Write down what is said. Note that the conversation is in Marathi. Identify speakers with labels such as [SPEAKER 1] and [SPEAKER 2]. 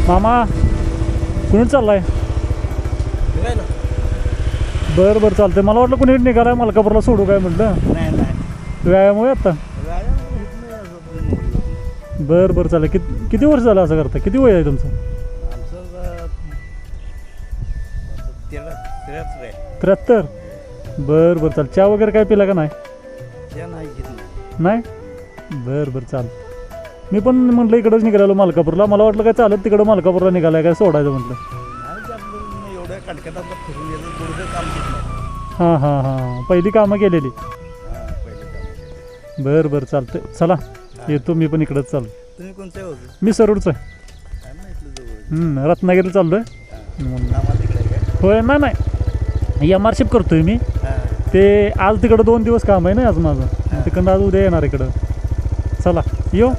[SPEAKER 1] मामा कुणी चाललाय?
[SPEAKER 2] फिरायला?
[SPEAKER 1] बरं बरं चालतंय. मला वाटलं कुणी निघालाय मलकापूरला सोडू काय म्हटलं.
[SPEAKER 2] नाही नाही
[SPEAKER 1] व्यायाम होय आता.
[SPEAKER 2] व्यायाम होत नाही असं.
[SPEAKER 1] बरं बरं चालेल. किती वर्ष झालं असं करता? किती वय आहे तुमचं?
[SPEAKER 2] आमचं 73 आहे.
[SPEAKER 1] 73. बरं बरं चालेल. चहा वगैरे काय पिला का नाही?
[SPEAKER 2] त्या नाही घेत नाही.
[SPEAKER 1] नाही. बरं बरं चालेल. मी पण म्हटलं इकडंच निघालो मलकापूरला. मला वाटलं काय चालत तिकडं मलकापूरला निघालाय काय सोडायचं म्हटलं.
[SPEAKER 2] नाही आपलं एवढ्या काटकटात फिरून गेलं गुडघं काम घेत नाही.
[SPEAKER 1] हां हां हां पहिली कामं केलेली.
[SPEAKER 2] पहिलं काम केलं.
[SPEAKER 1] बरं बरं चालतंय. चला येतो मी पण इकडंच चालू.
[SPEAKER 2] तुम्ही कोणत्या होते?
[SPEAKER 1] मी सरूडचं आहे.
[SPEAKER 2] काय माहितलं जवळ
[SPEAKER 1] रत्नागिरीला चाललो आहे.
[SPEAKER 2] कामाला तिकडे काय?
[SPEAKER 1] होय नाही एमआरशिप करतोय मी.
[SPEAKER 2] हां
[SPEAKER 1] ते आज तिकडं 2 दिवस काम आहे ना आज माझं. तिकडं आज उद्या येणार इकडं. चला येऊ.